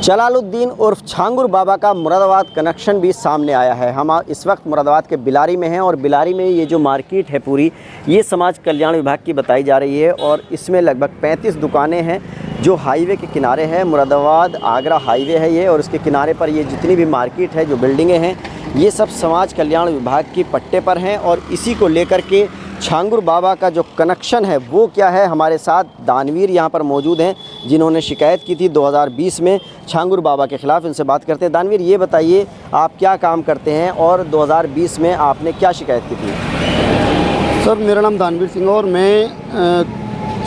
जलालुद्दीन उर्फ छांगुर बाबा का मुरादाबाद कनेक्शन भी सामने आया है। हम इस वक्त मुरादाबाद के बिलारी में हैं और बिलारी में ये जो मार्केट है पूरी, ये समाज कल्याण विभाग की बताई जा रही है और इसमें लगभग 35 दुकानें हैं जो हाईवे के किनारे है। मुरादाबाद आगरा हाईवे है ये, और इसके किनारे पर ये जितनी भी मार्केट है, जो बिल्डिंगें हैं, ये सब समाज कल्याण विभाग की पट्टे पर हैं। और इसी को लेकर के छांगुर बाबा का जो कनेक्शन है वो क्या है, हमारे साथ दानवीर यहाँ पर मौजूद हैं जिन्होंने शिकायत की थी 2020 में छांगुर बाबा के ख़िलाफ़। इनसे बात करते हैं। दानवीर, ये बताइए आप क्या काम करते हैं और 2020 में आपने क्या शिकायत की थी? सर, मेरा नाम दानवीर सिंह और मैं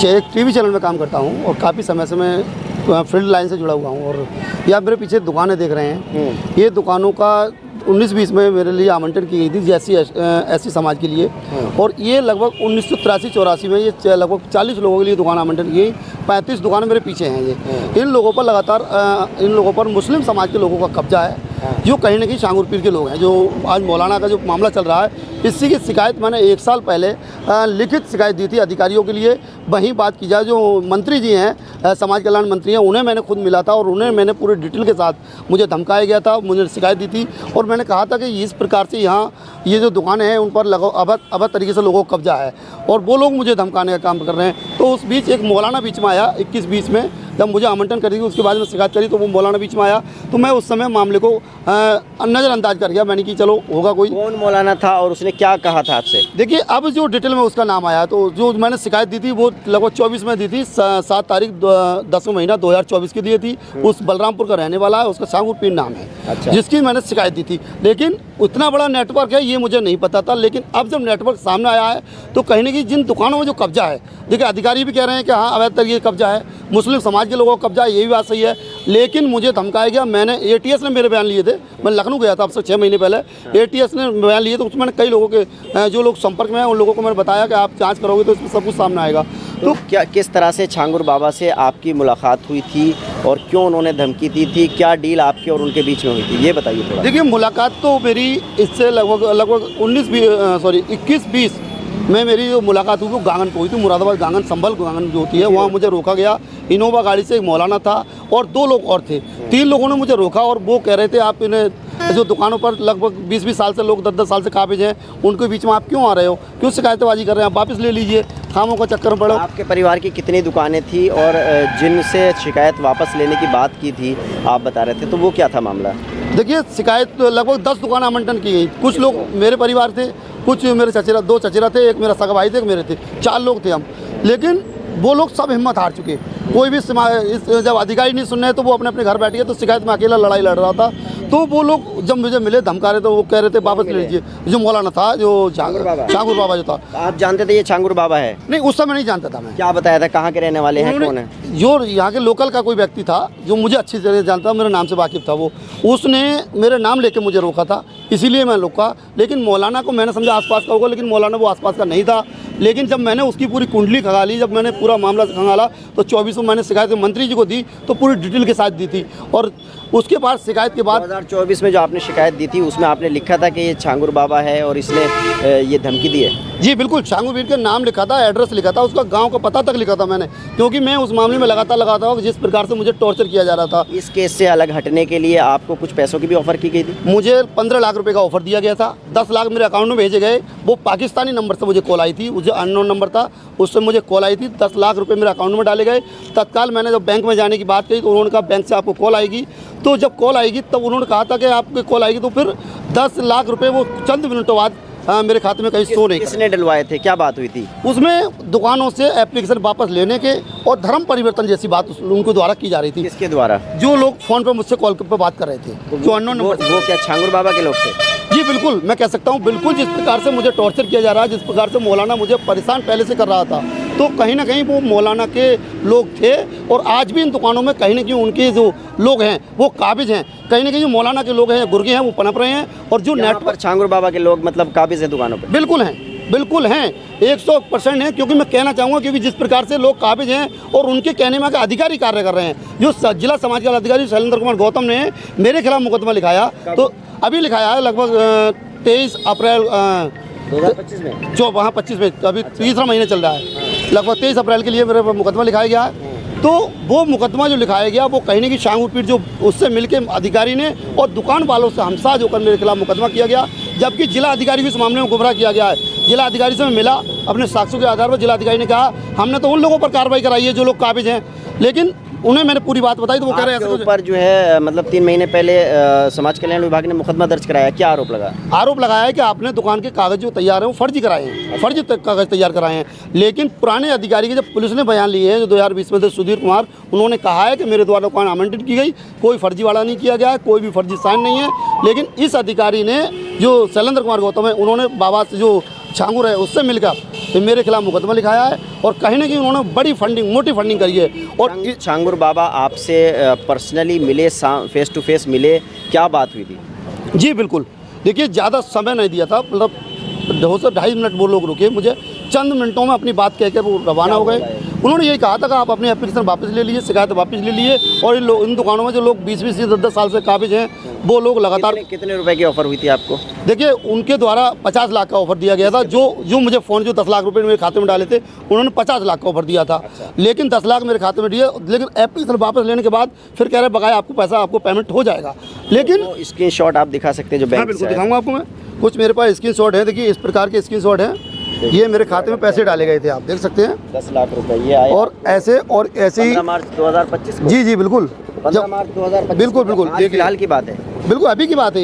एक टीवी चैनल में काम करता हूँ और काफ़ी समय से मैं फील्ड लाइन से जुड़ा हुआ हूँ। और ये आप मेरे पीछे दुकानें देख रहे हैं, ये दुकानों का 19-20 में मेरे लिए आमंत्रण की गई थी एससी समाज के लिए, और ये लगभग 1983-84 में ये लगभग 40 लोगों के लिए दुकान आमंत्रण की गई। 35 दुकानें मेरे पीछे हैं। ये इन लोगों पर लगातार इन लोगों पर मुस्लिम समाज के लोगों का कब्जा है, जो कहीं ना कहीं छांगुर पीर के लोग हैं। जो आज मौलाना का जो मामला चल रहा है, इसी की शिकायत मैंने 1 साल पहले लिखित शिकायत दी थी अधिकारियों के लिए। वहीं बात की जाए, जो मंत्री जी हैं, समाज कल्याण मंत्री हैं, उन्हें मैंने खुद मिला था और उन्हें मैंने पूरे डिटेल के साथ मुझे धमकाया गया था, मुझे शिकायत दी थी और मैंने कहा था कि इस प्रकार से यहाँ ये जो दुकानें हैं उन पर अवैध तरीके से लोगों को कब्जा है और वो लोग मुझे धमकाने का काम कर रहे हैं। तो उस बीच एक मौलाना बीच में आया 21-20 में, जब मुझे आमंत्रण करी, उसके बाद में शिकायत करी तो वो मौलाना बीच में आया। तो मैं उस समय मामले को नज़रअंदाज कर गया। मैंने कि चलो होगा कोई। कौन मौलाना था और उसने क्या कहा था आपसे? देखिए, अब जो डिटेल में उसका नाम आया, तो जो मैंने शिकायत दी थी वो लगभग 24 में दी थी, 7 तारीख 10वां महीना 2024 की दी थी। उस बलरामपुर का रहने वाला है, उसका छांगुर पीर नाम है। अच्छा। जिसकी मैंने शिकायत दी थी। लेकिन उतना बड़ा नेटवर्क है ये मुझे नहीं पता था। लेकिन अब जब नेटवर्क सामने आया है तो कहीं ना कहीं जिन दुकानों में जो कब्जा है, देखिए अधिकारी भी कह रहे हैं कि हाँ अवैध तरीके कब्जा है, मुस्लिम समाज के लोगों का कब्जा है, ये भी बात सही है। लेकिन मुझे धमकाया गया। मैंने ATS ने मेरे बयान लिए थे, मैं लखनऊ गया था अब से 6 महीने पहले। ATS ने बयान लिए तो उसमें मैंने कई लोगों के जो लोग संपर्क में हैं उन लोगों को मैंने बताया कि आप जांच करोगे तो इसमें सब कुछ सामने आएगा। तो क्या किस तरह से छांगुर बाबा से आपकी मुलाकात हुई थी और क्यों उन्होंने धमकी दी थी? क्या डील आपके और उनके बीच में हुई थी, ये बताइए थोड़ा। देखिए, मुलाकात तो मेरी इससे लगभग 21-20 में मेरी जो मुलाकात हुई वो गांगन को हुई थी। मुरादाबाद गांगन, संभल गांगन जो होती है, वहाँ मुझे रोका गया। इनोवा गाड़ी से एक मौलाना था और 2 लोग और थे। 3 लोगों ने मुझे रोका और वो कह रहे थे आप इन्हें जो दुकानों पर लगभग 20-20 साल से लोग 10-10 साल से काबिज हैं, उनके बीच में आप क्यों आ रहे हो, क्यों शिकायतबाजी कर रहे हैं, आप वापस ले लीजिए, खामों का चक्कर में पड़ो। आपके परिवार की कितनी दुकानें थी और जिनसे शिकायत वापस लेने की बात की थी आप बता रहे थे, तो वो क्या था मामला? देखिए, शिकायत लगभग 10 दुकान आमंत्रण की गई। कुछ लोग मेरे परिवार थे, कुछ मेरे चचेरा, 2 चचेरा थे, एक मेरा सगा भाई थे, एक मेरे थे, 4 लोग थे हम। लेकिन वो लोग सब हिम्मत हार चुके। कोई भी जब अधिकारी नहीं सुन रहे तो वो अपने अपने घर बैठ गए। तो शिकायत में अकेला लड़ाई लड़ रहा था। तो वो लोग जब मुझे मिले धमका रहे तो वो कह रहे थे वापस ले लीजिए। जो मौलाना था, जो छांगुर बाबा जो था। आप जानते थे ये छांगुर बाबा है? नहीं, उस समय नहीं जानता था मैं। क्या बताया था, कहाँ के रहने वाले हैं, कौन है? जो यहाँ के लोकल का कोई व्यक्ति था जो मुझे अच्छी तरह जानता, मेरे नाम से वाकिफ था, वो उसने मेरे नाम लेके मुझे रोका था, इसीलिए मैं रोका। लेकिन मौलाना को मैंने समझा आसपास का होगा, लेकिन मौलाना वो आसपास का नहीं था। लेकिन जब मैंने उसकी पूरी कुंडली खंगाली, जब मैंने पूरा मामला खंगाला तो 24 में मैंने शिकायत मंत्री जी को दी तो पूरी डिटेल के साथ दी थी। और उसके बाद शिकायत के बाद 2024 में जो आपने शिकायत दी थी उसमें आपने लिखा था कि ये छांगुर बाबा है और इसने ये धमकी दी है? जी बिल्कुल, छांगुर पीर के नाम लिखा था, एड्रेस लिखा था, उसका गांव का पता तक लिखा था मैंने, क्योंकि मैं उस मामले में लगातार हूँ जिस प्रकार से मुझे टॉर्चर किया जा रहा था। इस केस से अलग हटने के लिए आपको कुछ पैसों की भी ऑफर की गई थी? मुझे 15 लाख रुपए का ऑफर दिया गया था। 10 लाख मेरे अकाउंट में भेजे गए। वो पाकिस्तानी नंबर से मुझे कॉल आई थी, मुझे अननोन नंबर था, उससे मुझे कॉल आई थी। 10 लाख रुपए मेरे अकाउंट में डाले गए। तत्काल मैंने जब बैंक में जाने की बात कही तो उन्होंने कहा बैंक से आपको कॉल आएगी। तो जब कॉल आएगी तब उन्होंने कहा था कि आपकी कॉल आएगी, तो फिर 10 लाख रुपए वो चंद मिनटों बाद मेरे खाते में कहीं शो नहीं। किसने डलवाए थे, क्या बात हुई थी? उसमें दुकानों से एप्लीकेशन वापस लेने के और धर्म परिवर्तन जैसी बात उनके द्वारा की जा रही थी। किसके द्वारा? जो लोग फोन पे मुझसे कॉल पे बात कर रहे थे, जो अननोन नंबर। वो क्या छांगुर बाबा के लोग थे? जी बिल्कुल, मैं कह सकता हूँ बिल्कुल। जिस प्रकार से मुझे टॉर्चर किया जा रहा है, जिस प्रकार से मौलाना मुझे परेशान पहले से कर रहा था, तो कहीं ना कहीं वो मौलाना के लोग थे। और आज भी इन दुकानों में कहीं ना कहीं उनके जो लोग हैं वो काबिज हैं। कहीं ना कहीं जो मौलाना के लोग हैं, गुर्गे हैं, वो पनप रहे हैं। और जो नेट पर छांगुर बाबा के लोग मतलब काबिज हैं दुकानों पर? बिल्कुल हैं, बिल्कुल हैं, 100% हैं। क्योंकि मैं कहना चाहूँगा क्योंकि जिस प्रकार से लोग काबिज हैं और उनके कहने में अधिकारी कार्य कर रहे हैं। जो जिला समाज कल्याण अधिकारी शैलेंद्र कुमार गौतम ने मेरे खिलाफ मुकदमा लिखाया, तो अभी लिखाया है लगभग 23 अप्रैल 2025 में, जो वहाँ 25 में, अभी तीसरा महीना चल रहा है। लगभग 23 अप्रैल के लिए मेरे पर मुकदमा लिखाया गया है। तो वो मुकदमा जो लिखाया गया वो कहीं ना कहीं शांगुर पीर जो उससे मिलके अधिकारी ने और दुकान वालों से हमसाज होकर मेरे खिलाफ मुकदमा किया गया, जबकि जिला अधिकारी को इस मामले में गुमराह किया गया है। जिला अधिकारी से मैं मिला, अपने साक्ष्यों के आधार पर जिला अधिकारी ने कहा हमने तो उन लोगों पर कार्रवाई कराई है जो लोग काबिज हैं, लेकिन उन्हें मैंने पूरी बात बताई तो वो कह रहे हैं आपके ऊपर जो है मतलब 3 महीने पहले समाज कल्याण विभाग ने मुकदमा दर्ज कराया, क्या आरोप लगा? आरोप लगाया है कि आपने दुकान के कागज जो तैयार हैं वो फर्जी कराए हैं, फर्जी कागज तैयार कराए हैं। लेकिन पुराने अधिकारी के जब पुलिस ने बयान लिए हैं जो 2020 में थे सुधीर कुमार, उन्होंने कहा है कि मेरे द्वारा दुकान आवंटित की गई, कोई फर्जीवाड़ा नहीं किया गया है, कोई भी फर्जी साइन नहीं है। लेकिन इस अधिकारी ने जो शैलेंद्र कुमार गौतम है, उन्होंने बाबा से जो छांगुर है उससे मिलकर फिर मेरे खिलाफ मुकदमा लिखाया है और कहीं ना कहीं उन्होंने बड़ी फंडिंग, मोटी फंडिंग करी है। और छांगुर बाबा आपसे पर्सनली मिले, फेस टू फेस मिले, क्या बात हुई थी? जी बिल्कुल, देखिए ज़्यादा समय नहीं दिया था, मतलब 2 से 2.5 मिनट वो लोग रुके, मुझे चंद मिनटों में अपनी बात कहकर वो रवाना हो गए। उन्होंने यही कहा था कि आप अपनी एप्लीकेशन वापस ले लीजिए, शिकायत वापस ले लीजिए, और इन दुकानों में जो लोग 20-20 से 10-10 साल से काबिज हैं वो लोग लगातार। कितने रुपए की ऑफर हुई थी आपको? देखिए उनके द्वारा 50 लाख का ऑफर दिया गया था, जो मुझे फ़ोन जो 10 लाख रुपए मेरे खाते में डाले थे, उन्होंने 50 लाख का ऑफर दिया था। लेकिन 10 लाख मेरे खाते में दिए, लेकिन एप्लीकेशन वापस लेने के बाद फिर कह रहे बकाया आपको पैसा, आपको पेमेंट हो जाएगा। लेकिन स्क्रीन शॉट आप दिखा सकते हैं जो बैंक बिल्कुल दिखाऊंगा आपको मैं, कुछ मेरे पास स्क्रीन शॉट है। देखिए इस प्रकार के स्क्रीन शॉट हैं, ये मेरे खाते में पैसे डाले गए थे, आप देख सकते हैं 10 लाख रुपए ये आए। और ऐसे ही 15 मार्च 2025 जी बिल्कुल 15 मार्च 2025 बिल्कुल ये फिलहाल की बात है, बिल्कुल अभी की बात है,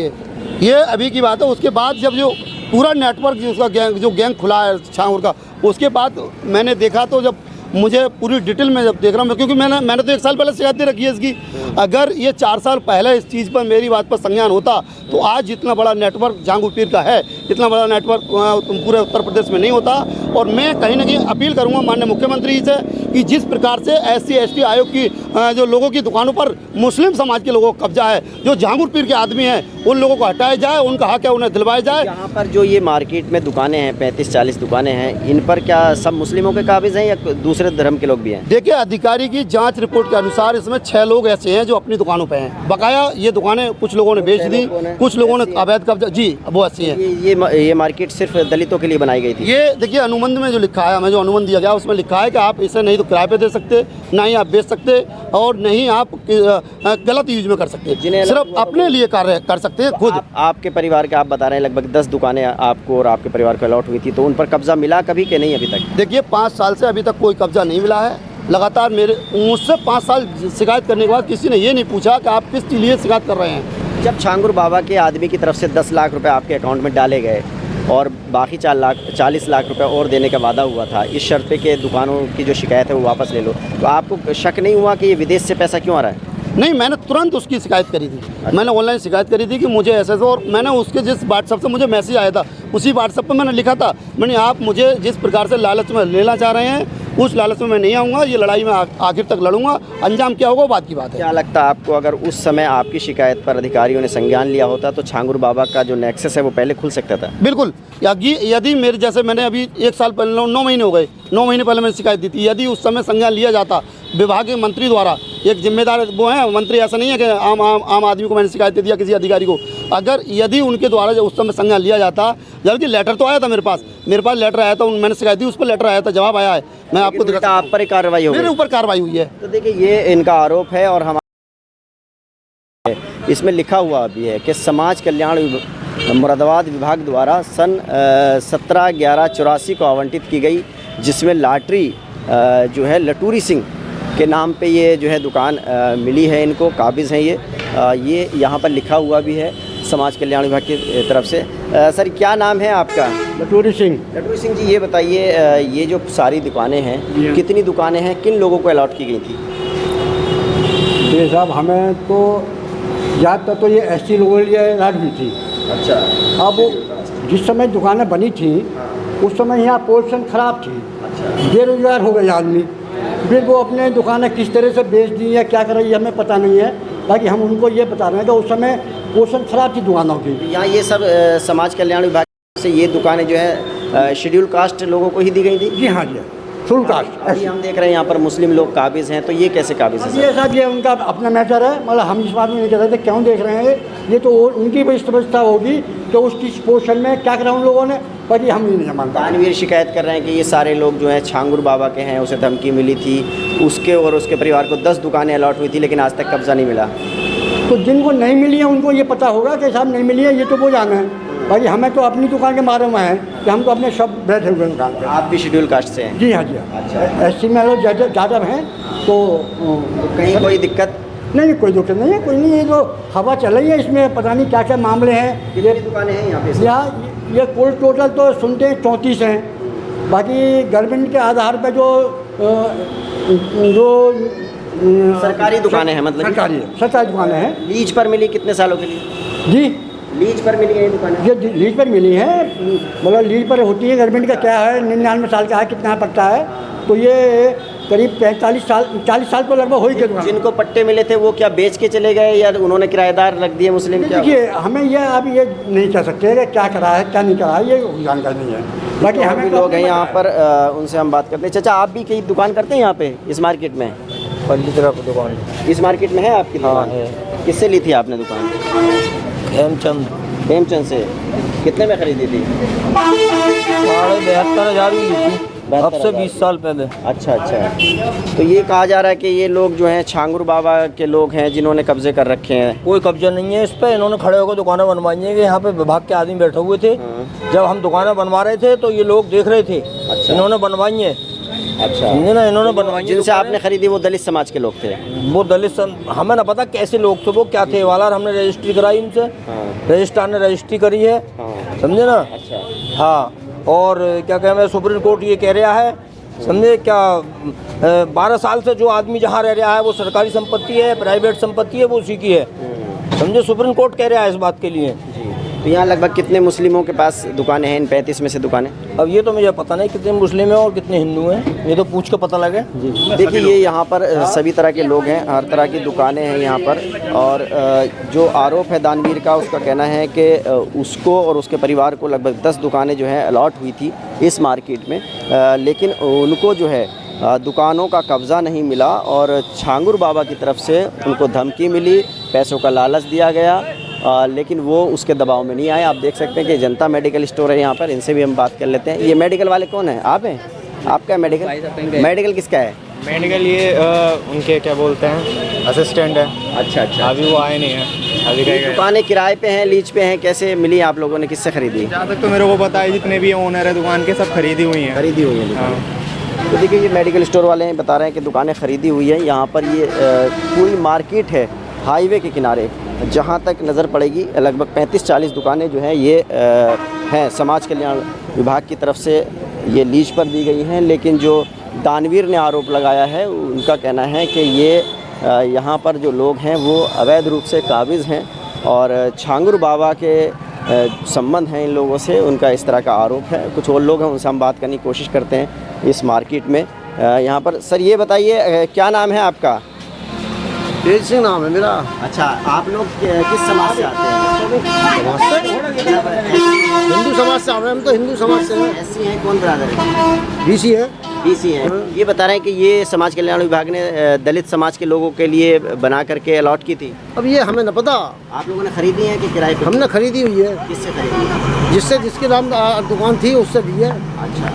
ये अभी की बात है। उसके बाद जब जो पूरा नेटवर्क उसका गैंग खुला है छांगुर का, उसके बाद मैंने देखा तो जब मुझे पूरी डिटेल में जब देख रहा हूँ, क्योंकि मैंने तो 1 साल पहले शिकायत दे रखी है इसकी। अगर ये 4 साल पहले इस चीज़ पर मेरी बात पर संज्ञान होता तो आज जितना बड़ा नेटवर्क छांगुर पीर का है, इतना बड़ा नेटवर्क पूरे उत्तर प्रदेश में नहीं होता। और मैं कहीं ना कहीं अपील करूंगा माननीय मुख्यमंत्री से कि जिस प्रकार से SC/ST आयोग की जो लोगों की दुकानों पर मुस्लिम समाज के लोगों का कब्जा है, जो छांगुर पीर के आदमी हैं, उन लोगों को हटाया जाए, उनका हक है उन्हें दिलवाया जाए। यहाँ पर जो ये मार्केट में दुकानें हैं, 35-40 दुकानें हैं, इन पर क्या सब मुस्लिमों के काबिज हैं या दूसरे धर्म के लोग भी हैं? देखिए अधिकारी की जांच रिपोर्ट के अनुसार इसमें 6 लोग ऐसे हैं जो अपनी दुकानों पे हैं। बकाया ये दुकानें कुछ लोगों ने बेच दी, कुछ लोगों ने अवैध कब्जा, जी वो ऐसी हैं। ये मार्केट सिर्फ दलितों के लिए बनाई गई थी। ये देखिए अनुबंध में जो लिखा है, हमें जो अनुबंध दिया गया उसमें लिखा है कि आप इसे नहीं तो किराए पे दे सकते, ना ही आप बेच सकते, और नहीं आप गलत यूज में कर सकते, सिर्फ अपने लिए कार्य कर सकते हैं खुद। आपके परिवार के आप बता रहे हैं लगभग 10 दुकानें आपको और आपके परिवार को अलॉट हुई थी, तो उन पर कब्जा मिला कभी कि नहीं अभी तक? देखिए 5 साल से अभी तक कोई कब्जा नहीं मिला है। लगातार मुझसे 5 साल शिकायत करने के बाद किसी ने ये नहीं पूछा कि आप किस लिए शिकायत कर रहे हैं। जब छांगुर बाबा के आदमी की तरफ से 10 लाख रुपए आपके अकाउंट में डाले गए और बाकी 40 लाख रुपए और देने का वादा हुआ था, इस शर्त पे कि दुकानों की जो शिकायत है वो वापस ले लो, तो आपको शक नहीं हुआ कि ये विदेश से पैसा क्यों आ रहा है? नहीं, मैंने तुरंत उसकी शिकायत करी थी। मैंने ऑनलाइन शिकायत करी थी कि मुझे ऐसे, और मैंने उसके जिस व्हाट्सएप से मुझे मैसेज आया था उसी व्हाट्सएप पर मैंने लिखा था, मैंने आप मुझे जिस प्रकार से लालच में लेना चाह रहे हैं उस लालच में मैं नहीं आऊँगा, ये लड़ाई में आखिर तक लड़ूंगा, अंजाम क्या होगा बात की बात है। क्या लगता है आपको अगर उस समय आपकी शिकायत पर अधिकारियों ने संज्ञान लिया होता तो छांगुर बाबा का जो नेक्सस है वो पहले खुल सकता था? बिल्कुल, यदि मेरे जैसे मैंने अभी 1 साल पहले 9 महीने हो गए, 9 महीने पहले मैंने शिकायत दी थी, यदि उस समय संज्ञान लिया जाता विभागीय मंत्री द्वारा, एक जिम्मेदार वो है मंत्री, ऐसा नहीं है कि आम आदमी को मैंने शिकायत दे दिया किसी अधिकारी को, अगर यदि उनके द्वारा जो उस समय संज्ञान लिया जाता, जबकि लेटर तो आया था मेरे पास लेटर आया था, मैंने शिकायत दी, उस पर लेटर आया था, जवाब आया है, मैं आपको दिखाता हूं। आप पर कार्रवाई हो गई? मेरे ऊपर कार्रवाई हुई है। तो देखिए ये इनका आरोप है और हमारे इसमें लिखा हुआ भी है कि समाज कल्याण मुरादाबाद विभाग द्वारा सन 17/11/84 को आवंटित की गई, जिसमें लॉटरी जो है लटूरी सिंह के नाम पे ये जो है दुकान मिली है, इनको काबिज़ हैं ये यहाँ पर लिखा हुआ भी है समाज कल्याण विभाग की तरफ से। सर क्या नाम है आपका? लटूरी सिंह। लटूरी सिंह जी, ये बताइए ये जो सारी दुकानें हैं, कितनी दुकानें हैं, किन लोगों को अलॉट की गई थी? जी साहब, हमें तो ज़्यादातर तो ये SC लोगों के लिए अलॉट हुई थी। अच्छा। अब जिस समय दुकानें बनी थी उस समय यहाँ पोजीशन ख़राब थी। अच्छा। बेरोजगार हो गए आदमी, फिर वो अपने दुकानें किस तरह से बेच दी या क्या कर रही है हमें पता नहीं है, बाकी हम उनको ये बता रहे हैं कि उस समय पोजीशन ख़राब थी दुकानों की। यहाँ ये सब समाज कल्याण विभाग से ये दुकानें जो है शेड्यूल कास्ट लोगों को ही दी गई थी? जी हाँ जी, फुल कास्ट। अभी हम देख रहे हैं यहाँ पर मुस्लिम लोग काबिज़ हैं, तो ये कैसे काबिज़ है? ये साहब ये उनका अपना मैटर है, मतलब हम इस बात में नहीं कह सकते क्यों देख रहे हैं, ये तो उनकी भी व्यवस्था होगी कि उसकी पोषण में क्या करा उन लोगों ने, बाकी हम ये नहीं मानते। दानवीर शिकायत कर रहे हैं कि ये सारे लोग जो हैं छांगुर बाबा के हैं, उसे धमकी मिली थी, उसके और उसके परिवार को 10 दुकानें अलॉट हुई थी, लेकिन आज तक कब्जा नहीं मिला। तो जिनको नहीं मिली है उनको ये पता होगा कि साहब नहीं मिली है, ये तो वो जाना है। भाई हमें तो अपनी दुकान के मारे में है कि हम तो अपने सब बैठे हुए दुकान पे। आप भी शेड्यूल कास्ट से हैं? जी हाँ, जी हाँ। अच्छा। SC में लोग ज़्यादा हैं तो कहीं कोई दिक्कत? नहीं, कोई दिक्कत नहीं है, कोई नहीं। ये जो हवा चल रही है इसमें पता नहीं क्या क्या मामले हैं। कितनी दुकानें हैं यहाँ पे? यहाँ ये कुल टोटल तो सुनते हैं 34 हैं, बाकी गवर्नमेंट के आधार पर जो सरकारी दुकानें हैं, मतलब सरकारी दुकानें हैं। लीज पर मिली कितने सालों के लिए? जी, लीज पर मिली है ये दुकानें? ये लीज पर मिली है, मतलब लीज पर होती है। गवर्नमेंट का क्या है, 99 साल का है, कितना पट्टा है, तो ये करीब 40 साल तो लगभग हो ही गए। जिनको पट्टे मिले थे वो क्या बेच के चले गए या उन्होंने किराएदार रख दिए मुस्लिम? क्या देखिए, हमें ये अब ये नहीं कह सकते कि क्या करा है क्या नहीं करा है, ये जानकारी नहीं है। बाकी तो हमें भी लोग हैं यहाँ पर, उनसे हम बात करते हैं। चाचा, आप भी कहीं दुकान करते हैं यहाँ पे इस मार्केट में? पल्ली तरफ दुकान। इस मार्केट में है आपकी दुकान? है। किससे ली थी आपने दुकान? हेमचंद। हेमचंद से। कितने में खरीदी थी? 72,500 की ली थी, अब से 20 साल पहले। अच्छा अच्छा। तो ये कहा जा रहा है कि ये लोग जो हैं छांगुर बाबा के लोग हैं जिन्होंने कब्जे कर रखे हैं। कोई कब्जा नहीं है इस पे, इन्होंने खड़े होकर दुकानें बनवाई हैं कि यहाँ पे विभाग के आदमी बैठे हुए थे। जब हम दुकानें बनवा रहे थे तो ये लोग देख रहे थे। अच्छा। इन्होंने बनवाई है। अच्छा। समझे ना, इन्होंने बनवाई है। जिनसे आपने खरीदी वो दलित समाज के लोग थे? वो दलित हमें ना पता कैसे लोग थे, वो क्या थे वाला। हमने रजिस्ट्री कराई इनसे, रजिस्ट्रार ने रजिस्ट्री करी है, समझे ना। अच्छा। हाँ, और क्या कहें, मैं सुप्रीम कोर्ट ये कह रहा है, समझे क्या, 12 साल से जो आदमी जहाँ रह रहा है वो सरकारी संपत्ति है, प्राइवेट संपत्ति है, वो उसी की है, समझे। सुप्रीम कोर्ट कह रहा है इस बात के लिए। तो यहाँ लगभग कितने मुस्लिमों के पास दुकानें हैं इन 35 में से दुकानें? अब ये तो मुझे पता नहीं कितने मुस्लिम हैं और कितने हिंदू हैं, ये तो पूछ के पता लगे। देखिए, ये यहाँ पर सभी तरह के लोग हैं, हर तरह की दुकानें हैं यहाँ पर। और जो आरोप है दानवीर का, उसका कहना है कि उसको और उसके परिवार को लगभग 10 दुकानें जो हैं अलॉट हुई थी इस मार्केट में, लेकिन उनको जो है दुकानों का कब्ज़ा नहीं मिला और छांगुर बाबा की तरफ से उनको धमकी मिली, पैसों का लालच दिया गया, लेकिन वो उसके दबाव में नहीं आए। आप देख सकते हैं कि जनता मेडिकल स्टोर है यहाँ पर, इनसे भी हम बात कर लेते हैं। ये मेडिकल वाले कौन हैं? आप हैं? आपका है मेडिकल? मेडिकल किसका है? मेडिकल ये उनके क्या बोलते हैं, असिस्टेंट है। अच्छा अच्छा। अभी वो आए नहीं है, अभी ये दुकानें किराए पे हैं, लीज पे हैं, कैसे मिली आप लोगों ने, किससे खरीदी? जहाँ तक तो मेरे को पता है जितने भी ओनर है दुकान के सब खरीदी हुई हैं। खरीदी हुई है दुकान। तो देखिए, ये मेडिकल स्टोर वाले बता रहे हैं कि दुकानें खरीदी हुई है। यहाँ पर ये पूरी मार्केट है हाईवे के किनारे, जहाँ तक नज़र पड़ेगी लगभग 35-40 दुकानें जो हैं ये हैं समाज कल्याण विभाग की तरफ से ये लीज पर दी गई हैं। लेकिन जो दानवीर ने आरोप लगाया है, उनका कहना है कि ये यहाँ पर जो लोग हैं वो अवैध रूप से काबिज़ हैं और छांगुर बाबा के संबंध हैं इन लोगों से, उनका इस तरह का आरोप है। कुछ और लोग हैं, उनसे हम बात करने की कोशिश करते हैं इस मार्केट में। यहाँ पर सर ये बताइए, क्या नाम है आपका? तेज सिंह नाम है मेरा। अच्छा, आप लोग किस समाज से आते हैं? हिंदू समाज से आ रहे हैं हम, तो हिंदू समाज से हैं। ऐसी हैं, कौन ब्रादर है? BC है। BC हैं। ये बता रहे हैं कि ये समाज कल्याण विभाग ने दलित समाज के लोगों के लिए बना करके अलॉट की थी। अब ये हमें न पता। आप लोगों ने खरीदी है कि किराए पे? हमने खरीदी हुई है। किससे खरीदी? जिससे जिसके नाम दुकान थी उससे दी है। अच्छा,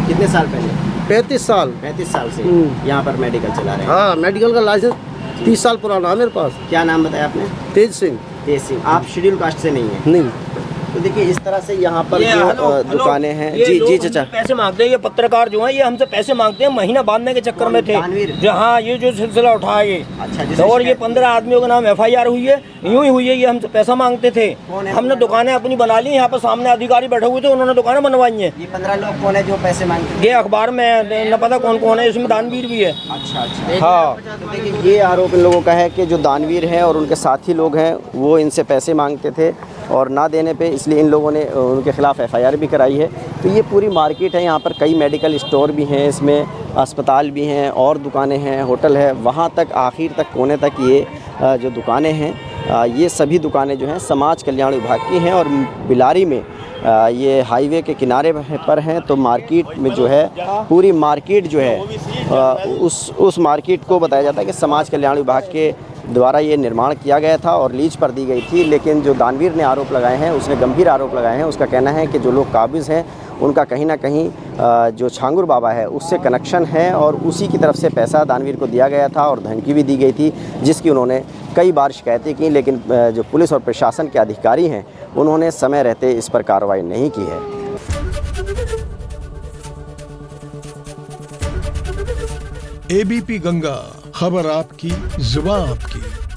कितने साल पहले? 35 साल। 35 साल से यहाँ पर मेडिकल चला रहे हैं? हाँ, मेडिकल का लाइसेंस 30 साल पुराना है मेरे पास। क्या नाम बताया आपने? तेज सिंह। तेज सिंह। आप शेड्यूल कास्ट से नहीं है? नहीं। तो देखिए, इस तरह से यहाँ पर जो दुकानें हैं। जी जी चाचा। पैसे मांगते हैं, ये पत्रकार जो हैं ये हमसे पैसे मांगते हैं, महीना बांधने के चक्कर में थे। जो हाँ, ये जो सिलसिला उठाया ये। अच्छा। और ये 15 आदमियों के नाम FIR हुई है, यूं ही हुई है। ये हमसे पैसा मांगते थे, हमने दुकानें अपनी बना ली। यहाँ पर सामने अधिकारी बैठे हुए थे, उन्होंने दुकानें बनवाई हैं। ये 15 लोग कौन है जो पैसे मांगते हैं? ये अखबार में न पता कौन कौन है, इसमें दानवीर भी है। अच्छा अच्छा। हाँ, तो देखिए, ये आरोप इन लोगों का है कि जो दानवीर हैं और उनके साथी लोग हैं वो इनसे पैसे मांगते थे और ना देने पे इसलिए इन लोगों ने उनके ख़िलाफ़ FIR भी कराई है। तो ये पूरी मार्केट है, यहाँ पर कई मेडिकल स्टोर भी हैं, इसमें अस्पताल भी हैं और दुकानें हैं, होटल है, वहाँ तक आखिर तक कोने तक ये जो दुकानें हैं ये सभी दुकानें जो हैं समाज कल्याण विभाग की हैं। और बिलारी में ये हाईवे के किनारे पर हैं, तो मार्केट में जो है पूरी मार्केट जो है उस मार्केट को बताया जाता है कि समाज कल्याण विभाग के द्वारा ये निर्माण किया गया था और लीज पर दी गई थी। लेकिन जो दानवीर ने आरोप लगाए हैं, उसने गंभीर आरोप लगाए हैं। उसका कहना है कि जो लोग काबिज़ हैं उनका कहीं ना कहीं जो छांगुर बाबा है उससे कनेक्शन है और उसी की तरफ से पैसा दानवीर को दिया गया था और धमकी भी दी गई थी, जिसकी उन्होंने कई बार शिकायतें की। लेकिन जो पुलिस और प्रशासन के अधिकारी हैं उन्होंने समय रहते इस पर कार्रवाई नहीं की है। एबीपी गंगा, खबर आपकी, जुबान आपकी।